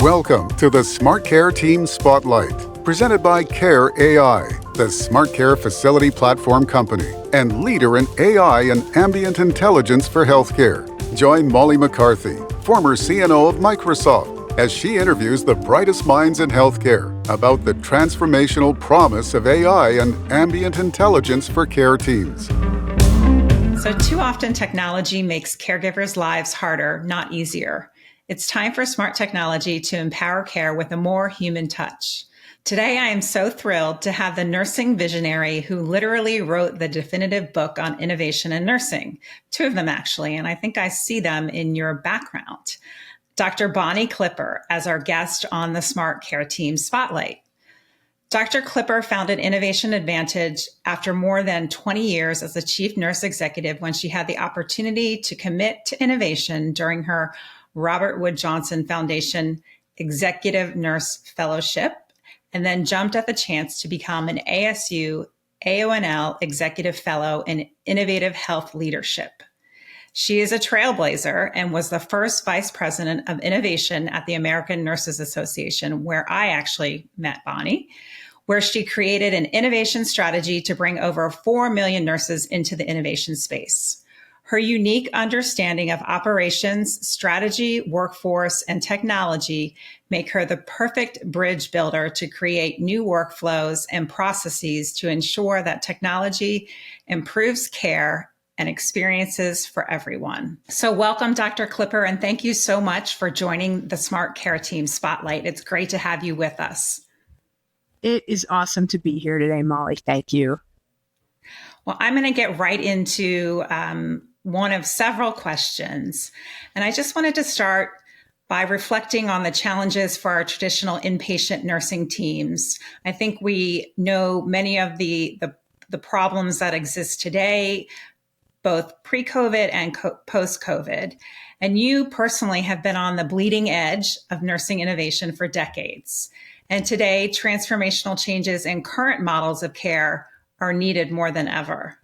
Welcome to the Smart Care Team Spotlight, presented by Care AI, the Smart Care facility platform company and leader in AI and ambient intelligence for healthcare. Join Molly McCarthy, former CNO of Microsoft, as she interviews the brightest minds in healthcare about the transformational promise of AI and ambient intelligence for care teams. So too often technology makes caregivers' lives harder, not easier. It's time for smart technology to empower care with a more human touch. Today, I am so thrilled to have the nursing visionary who literally wrote the definitive book on innovation in nursing. Two of them, actually, and I think I see them in your background. Dr. Bonnie Clipper as our guest on the Smart Care Team Spotlight. Dr. Clipper founded Innovation Advantage after more than 20 years as the chief nurse executive when she had the opportunity to commit to innovation during her Robert Wood Johnson Foundation Executive Nurse Fellowship, and then jumped at the chance to become an ASU AONL Executive Fellow in Innovative Health Leadership. She is a trailblazer and was the first vice president of innovation at the American Nurses Association, where I actually met Bonnie, where she created an innovation strategy to bring over 4 million nurses into the innovation space. Her unique understanding of operations, strategy, workforce, and technology make her the perfect bridge builder to create new workflows and processes to ensure that technology improves care and experiences for everyone. So welcome, Dr. Clipper, and thank you so much for joining the Smart Care Team Spotlight. It's great to have you with us. It is awesome to be here today, Molly. Thank you. Well, I'm going to get right into one of several questions. And I just wanted to start by reflecting on the challenges for our traditional inpatient nursing teams. I think we know many of the problems that exist today, both pre-COVID and post-COVID. And you personally have been on the bleeding edge of nursing innovation for decades. And today, transformational changes in current models of care are needed more than ever.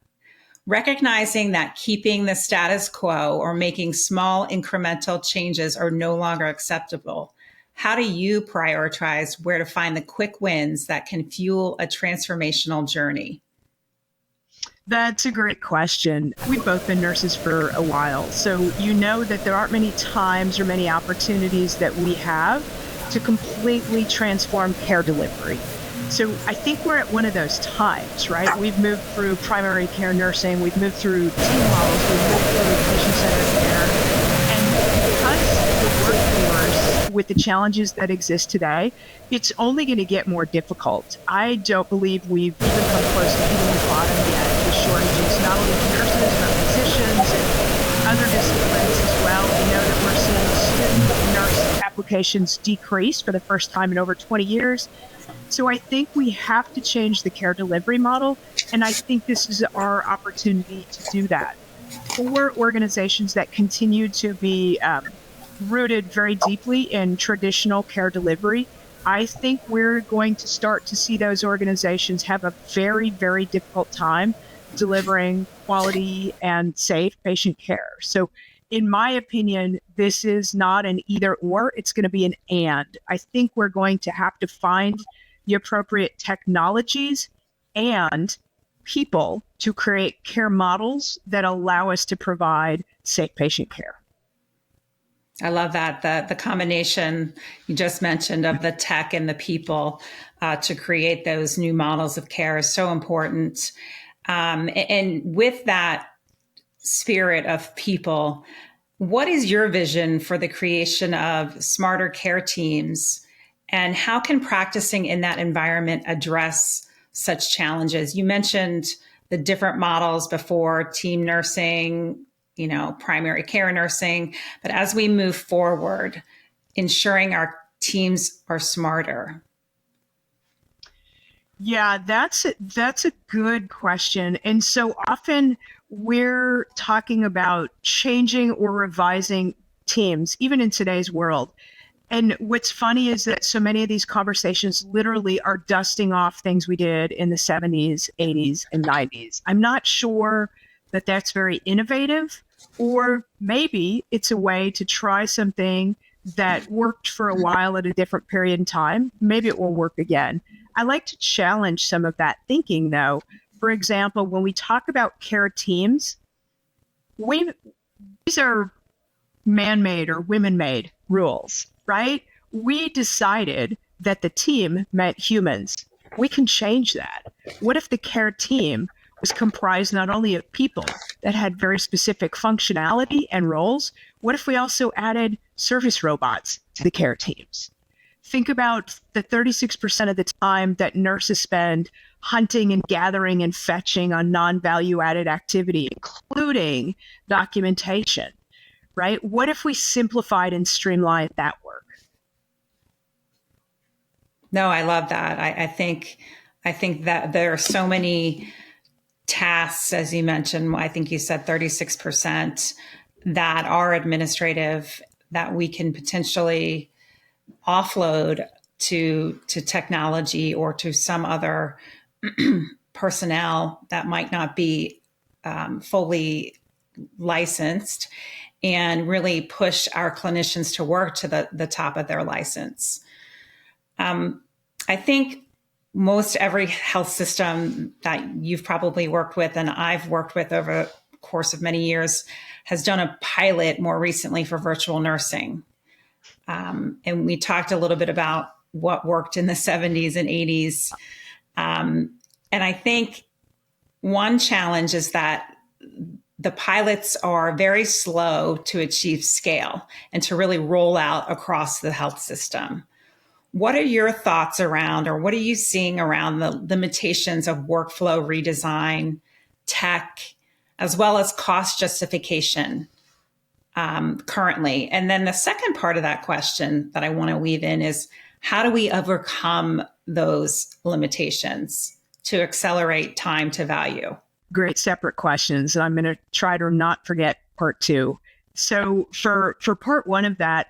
Recognizing that keeping the status quo or making small incremental changes are no longer acceptable, how do you prioritize where to find the quick wins that can fuel a transformational journey? That's a great question. We've both been nurses for a while, so you know that there aren't many times or many opportunities that we have to completely transform care delivery. So I think we're at one of those times, right? We've moved through primary care nursing, we've moved through team models, we've moved through patient-centered care, and because the workforce, with the challenges that exist today, it's only going to get more difficult. I don't believe we've even come close to hitting the bottom yet with shortages, not only of nurses, but physicians and other disciplines as well. We know that we're seeing student nurse applications decrease for the first time in over 20 years. So I think we have to change the care delivery model, and I think this is our opportunity to do that. For organizations that continue to be rooted very deeply in traditional care delivery, I think we're going to start to see those organizations have a very, very difficult time delivering quality and safe patient care. So in my opinion, this is not an either or, it's going to be an and. I think we're going to have to find the appropriate technologies and people to create care models that allow us to provide safe patient care. I love that, the combination you just mentioned of the tech and the people to create those new models of care is so important. And with that spirit of people, what is your vision for the creation of smarter care teams? And how can practicing in that environment address such challenges? You mentioned the different models before, team nursing, primary care nursing. But as we move forward, ensuring our teams are smarter. Yeah, that's a good question. And so often we're talking about changing or revising teams, even in today's world. And what's funny is that so many of these conversations literally are dusting off things we did in the 70s, 80s, and 90s. I'm not sure that that's very innovative, or maybe it's a way to try something that worked for a while at a different period in time, maybe it will work again. I like to challenge some of that thinking, though. For example, when we talk about care teams, these are man-made or women-made rules, right? We decided that the team meant humans. We can change that. What if the care team was comprised not only of people that had very specific functionality and roles? What if we also added service robots to the care teams? Think about the 36% of the time that nurses spend hunting and gathering and fetching on non-value added activity, including documentation, right? What if we simplified and streamlined that work? No, I love that. I think that there are so many tasks, as you mentioned. I think you said 36% that are administrative that we can potentially offload to technology or to some other personnel that might not be fully licensed, and really push our clinicians to work to the top of their license. I think most every health system that you've probably worked with and I've worked with over the course of many years has done a pilot more recently for virtual nursing. And we talked a little bit about what worked in the 70s and 80s. And I think one challenge is that the pilots are very slow to achieve scale and to really roll out across the health system. What are your thoughts around, or what are you seeing around the limitations of workflow redesign, tech, as well as cost justification currently? And then the second part of that question that I want to weave in is, how do we overcome those limitations to accelerate time to value? Great separate questions. And I'm going to try to not forget part two. So for part one of that,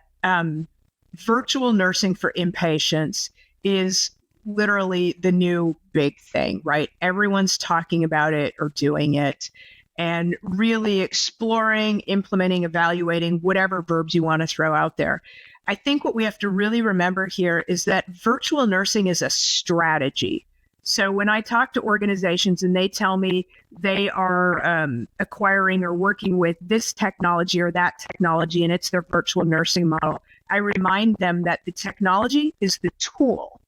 virtual nursing for inpatients is literally the new big thing, right? Everyone's talking about it or doing it, and really exploring, implementing, evaluating, whatever verbs you want to throw out there. I think what we have to really remember here is that virtual nursing is a strategy. So when I talk to organizations and they tell me they are acquiring or working with this technology or that technology, and it's their virtual nursing model, I remind them that the technology is the tool.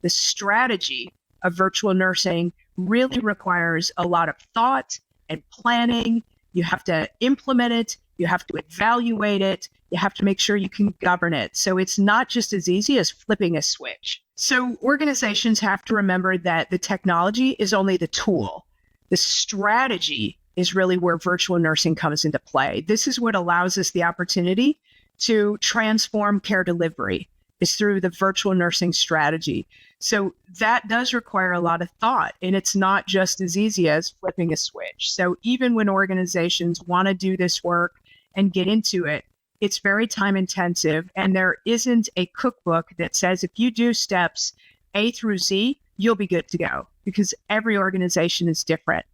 The strategy of virtual nursing really requires a lot of thought and planning. You have to implement it. You have to evaluate it. You have to make sure you can govern it. So it's not just as easy as flipping a switch. So organizations have to remember that the technology is only the tool. The strategy is really where virtual nursing comes into play. This is what allows us the opportunity to transform care delivery, is through the virtual nursing strategy. So that does require a lot of thought, and it's not just as easy as flipping a switch. So even when organizations want to do this work and get into it, it's very time intensive, and there isn't a cookbook that says if you do steps A through Z, you'll be good to go, because every organization is different.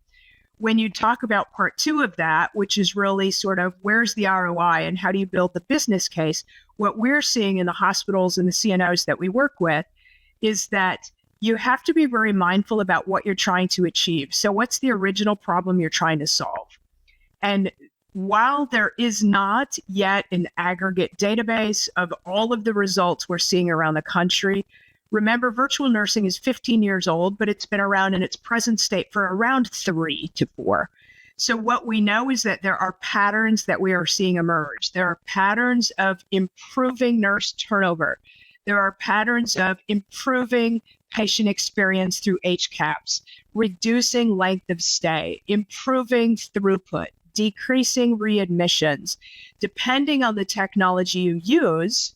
When you talk about part two of that, which is really sort of where's the ROI and how do you build the business case, what we're seeing in the hospitals and the CNOs that we work with is that you have to be very mindful about what you're trying to achieve. So what's the original problem you're trying to solve? And while there is not yet an aggregate database of all of the results we're seeing around the country, remember, virtual nursing is 15 years old, but it's been around in its present state for around 3 to 4. So what we know is that there are patterns that we are seeing emerge. There are patterns of improving nurse turnover. There are patterns of improving patient experience through HCAHPS, reducing length of stay, improving throughput, decreasing readmissions, depending on the technology you use.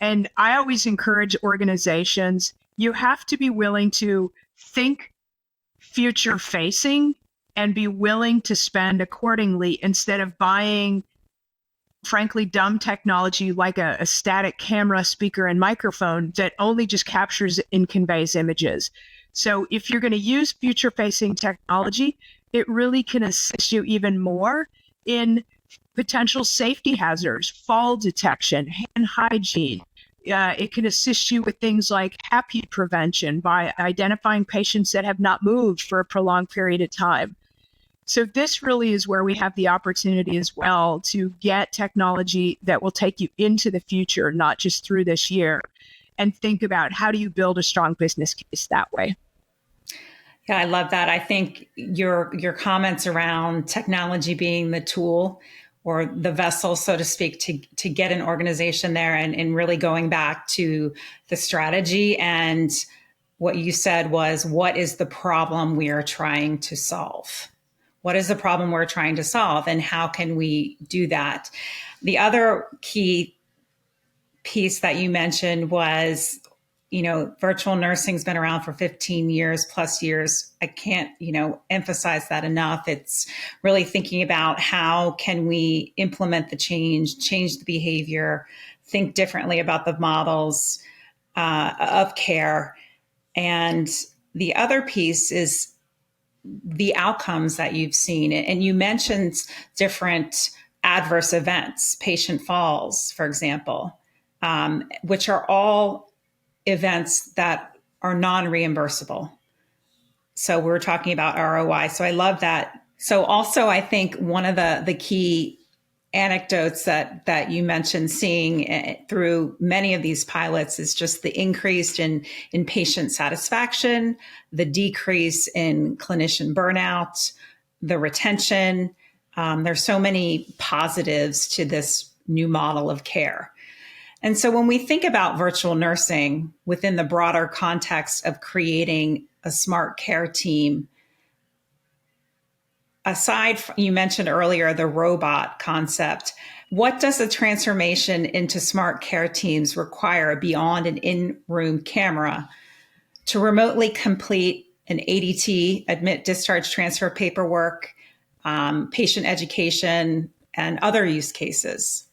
And I always encourage organizations, you have to be willing to think future facing and be willing to spend accordingly instead of buying, frankly, dumb technology like a static camera, speaker, and microphone that only just captures and conveys images. So if you're going to use future facing technology, it really can assist you even more in potential safety hazards, fall detection, hand hygiene. It can assist you with things like HAPI prevention by identifying patients that have not moved for a prolonged period of time. So this really is where we have the opportunity as well to get technology that will take you into the future, not just through this year, and think about how do you build a strong business case that way. Yeah, I love that. I think your comments around technology being the tool or the vessel, so to speak, to get an organization there and really going back to the strategy. And what you said was, what is the problem we are trying to solve? What is the problem we're trying to solve, and how can we do that? The other key piece that you mentioned was, virtual nursing's been around for 15 years plus years. I can't, emphasize that enough. It's really thinking about how can we implement the change the behavior, think differently about the models of care. And the other piece is the outcomes that you've seen. And you mentioned different adverse events, patient falls, for example, which are all events that are non-reimbursable. So we're talking about ROI. So I love that. So also, I think one of the key anecdotes that you mentioned seeing through many of these pilots is just the increase in patient satisfaction, the decrease in clinician burnout, the retention. There's so many positives to this new model of care. And so when we think about virtual nursing within the broader context of creating a smart care team, aside from, you mentioned earlier, the robot concept, what does the transformation into smart care teams require beyond an in-room camera to remotely complete an ADT, admit, discharge, transfer paperwork, patient education, and other use cases?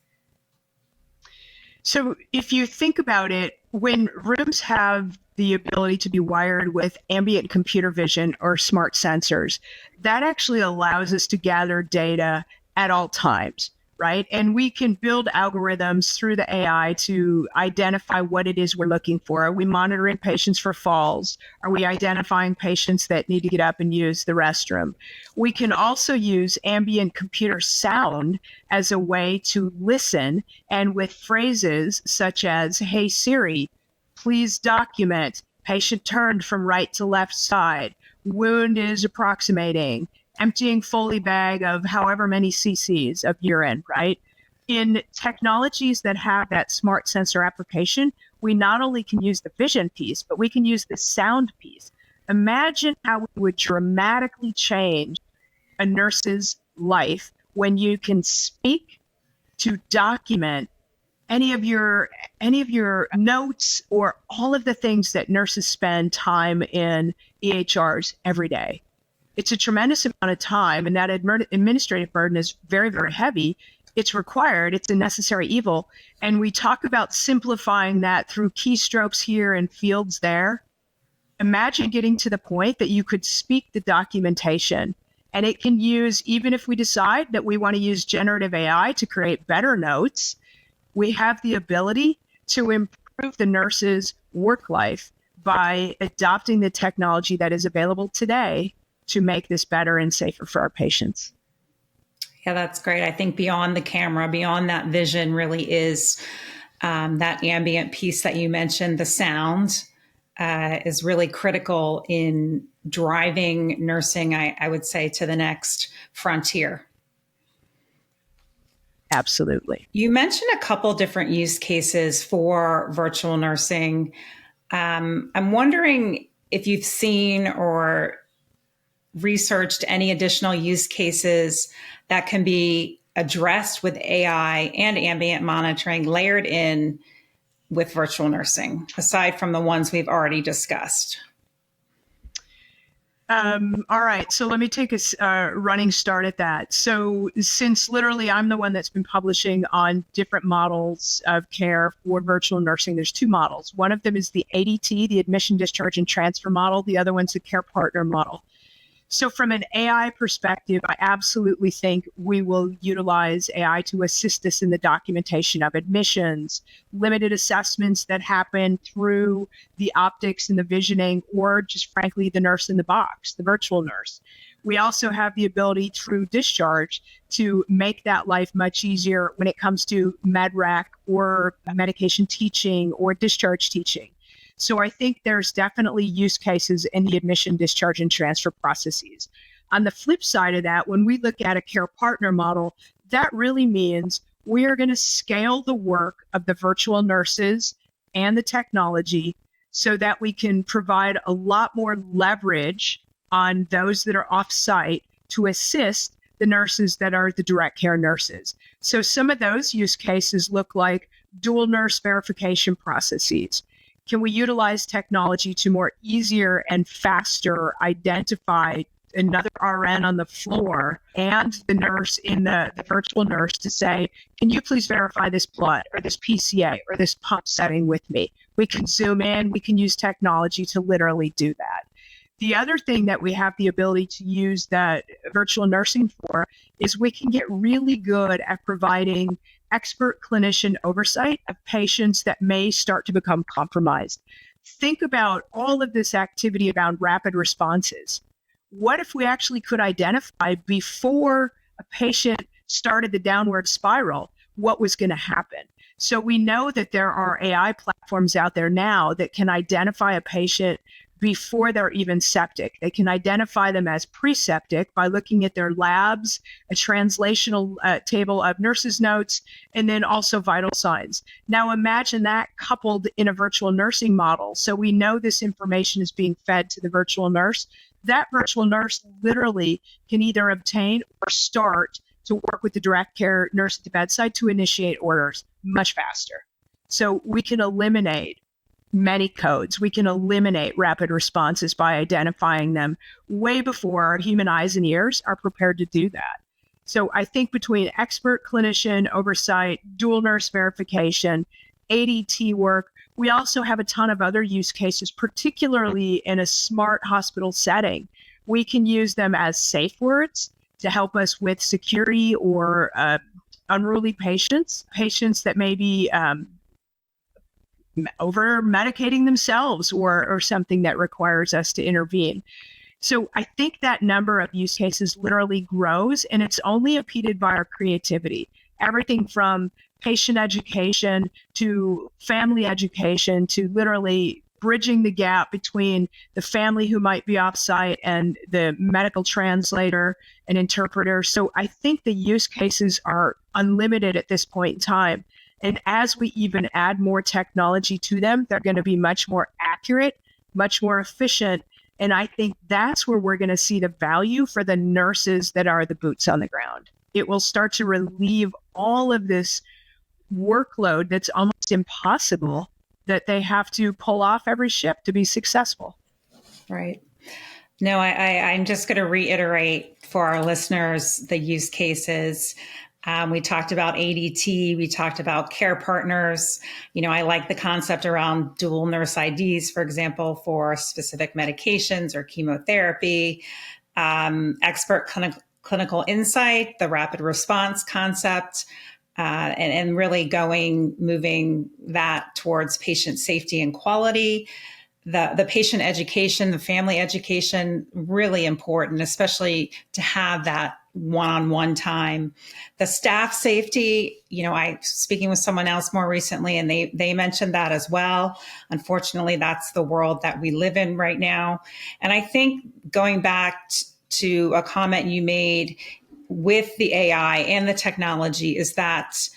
So if you think about it, when rooms have the ability to be wired with ambient computer vision or smart sensors, that actually allows us to gather data at all times, right? And we can build algorithms through the AI to identify what it is we're looking for. Are we monitoring patients for falls? Are we identifying patients that need to get up and use the restroom? We can also use ambient computer sound as a way to listen, and with phrases such as, "Hey Siri, please document patient turned from right to left side, wound is approximating, emptying Foley bag of however many cc's of urine," right? In technologies that have that smart sensor application, we not only can use the vision piece, but we can use the sound piece. Imagine how it would dramatically change a nurse's life when you can speak to document any of your notes or all of the things that nurses spend time in EHRs every day. It's a tremendous amount of time, and that administrative burden is very, very heavy. It's required. It's a necessary evil. And we talk about simplifying that through keystrokes here and fields there. Imagine getting to the point that you could speak the documentation, and it can use, even if we decide that we want to use generative AI to create better notes, we have the ability to improve the nurse's work life by adopting the technology that is available today to make this better and safer for our patients. Yeah, that's great. I think beyond the camera, beyond that vision really is that ambient piece that you mentioned, the sound is really critical in driving nursing, I would say, to the next frontier. Absolutely. You mentioned a couple different use cases for virtual nursing. I'm wondering if you've seen or researched any additional use cases that can be addressed with AI and ambient monitoring layered in with virtual nursing, aside from the ones we've already discussed. All right, so let me take a running start at that. So since literally I'm the one that's been publishing on different models of care for virtual nursing, there's two models. One of them is the ADT, the admission, discharge, and transfer model. The other one's the care partner model. So from an AI perspective, I absolutely think we will utilize AI to assist us in the documentation of admissions, limited assessments that happen through the optics and the visioning, or just frankly, the nurse in the box, the virtual nurse. We also have the ability through discharge to make that life much easier when it comes to MedRec or medication teaching or discharge teaching. So I think there's definitely use cases in the admission, discharge, and transfer processes. On the flip side of that, when we look at a care partner model, that really means we are going to scale the work of the virtual nurses and the technology so that we can provide a lot more leverage on those that are off-site to assist the nurses that are the direct care nurses. So some of those use cases look like dual nurse verification processes. Can we utilize technology to more easier and faster identify another RN on the floor and the nurse in the virtual nurse to say, can you please verify this blood or this PCA or this pump setting with me? We can zoom in, we can use technology to literally do that. The other thing that we have the ability to use that virtual nursing for is we can get really good at providing expert clinician oversight of patients that may start to become compromised. Think about all of this activity around rapid responses. What if we actually could identify before a patient started the downward spiral what was going to happen? So we know that there are AI platforms out there now that can identify a patient before they're even septic. They can identify them as pre-septic by looking at their labs, a translational table of nurses' notes, and then also vital signs. Now imagine that coupled in a virtual nursing model. So we know this information is being fed to the virtual nurse. That virtual nurse literally can either obtain or start to work with the direct care nurse at the bedside to initiate orders much faster. So we can eliminate many codes. We can eliminate rapid responses by identifying them way before our human eyes and ears are prepared to do that. So I think between expert clinician oversight, dual nurse verification, ADT work, we also have a ton of other use cases, particularly in a smart hospital setting. We can use them as safe words to help us with security or unruly patients that may be over medicating themselves or something that requires us to intervene. So I think that number of use cases literally grows, and it's only impeded by our creativity. Everything from patient education to family education to literally bridging the gap between the family who might be offsite and the medical translator and interpreter. So I think the use cases are unlimited at this point in time. And as we even add more technology to them, they're going to be much more accurate, much more efficient. And I think that's where we're going to see the value for the nurses that are the boots on the ground. It will start to relieve all of this workload that's almost impossible that they have to pull off every shift to be successful. Right. No, I'm just going to reiterate for our listeners the use cases. We talked about ADT. We talked about care partners. I like the concept around dual nurse IDs, for example, for specific medications or chemotherapy, expert clinical insight, the rapid response concept, and really moving that towards patient safety and quality. The patient education, the family education, really important, especially to have that one-on-one time. The staff safety, I speaking with someone else more recently, and they mentioned that as well. Unfortunately, that's the world that we live in right now. And I think going back to a comment you made with the AI and the technology is that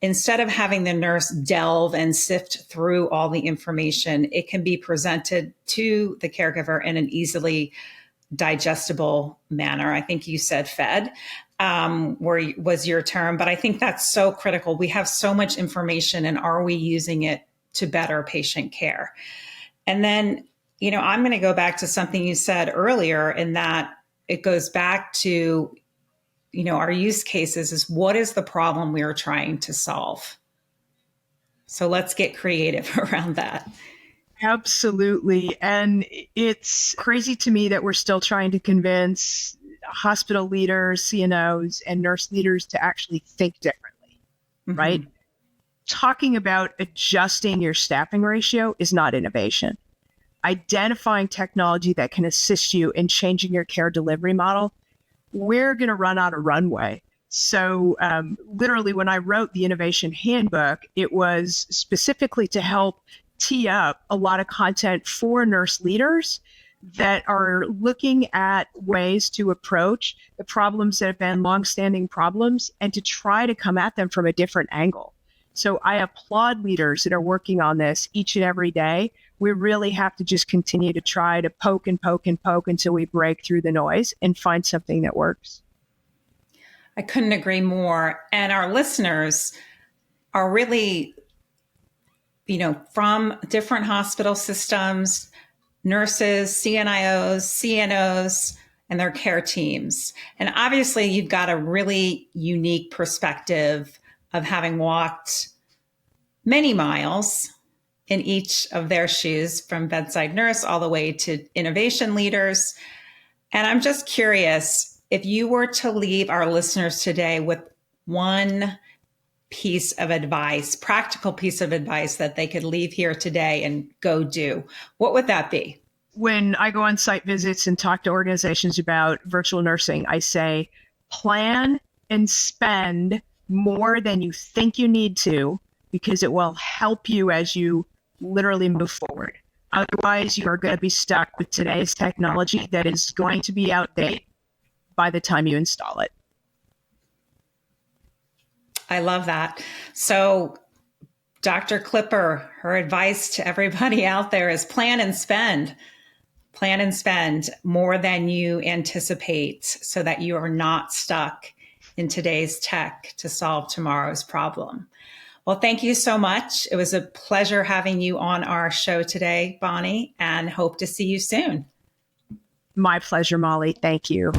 instead of having the nurse delve and sift through all the information, it can be presented to the caregiver in an easily digestible manner. I think you said fed was your term, but I think that's so critical. We have so much information, and are we using it to better patient care? And then, I'm going to go back to something you said earlier, in that it goes back to, our use cases is what is the problem we are trying to solve? So let's get creative around that. Absolutely. And it's crazy to me that we're still trying to convince hospital leaders, CNOs, and nurse leaders to actually think differently, right? Talking about adjusting your staffing ratio is not innovation. Identifying technology that can assist you in changing your care delivery model, we're going to run out of runway. So literally, when I wrote the innovation handbook, it was specifically to help tee up a lot of content for nurse leaders that are looking at ways to approach the problems that have been longstanding problems and to try to come at them from a different angle. So I applaud leaders that are working on this each and every day. We really have to just continue to try to poke and poke and poke until we break through the noise and find something that works. I couldn't agree more. And our listeners are really, from different hospital systems, nurses, CNIOs, CNOs, and their care teams. And obviously, you've got a really unique perspective of having walked many miles in each of their shoes, from bedside nurse all the way to innovation leaders. And I'm just curious, if you were to leave our listeners today with one piece of advice, practical piece of advice that they could leave here today and go do, what would that be? When I go on site visits and talk to organizations about virtual nursing, I say, plan and spend more than you think you need to, because it will help you as you literally move forward. Otherwise, you are going to be stuck with today's technology that is going to be outdated by the time you install it. I love that. So, Dr. Klipper, her advice to everybody out there is plan and spend. Plan and spend more than you anticipate so that you are not stuck in today's tech to solve tomorrow's problem. Well, thank you so much. It was a pleasure having you on our show today, Bonnie, and hope to see you soon. My pleasure, Molly. Thank you.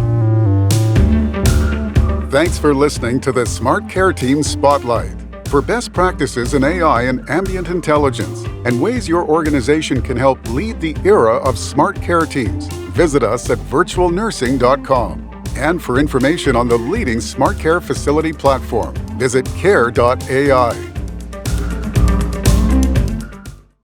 Thanks for listening to the Smart Care Team Spotlight. For best practices in AI and ambient intelligence and ways your organization can help lead the era of smart care teams, visit us at virtualnursing.com. And for information on the leading smart care facility platform, visit care.ai.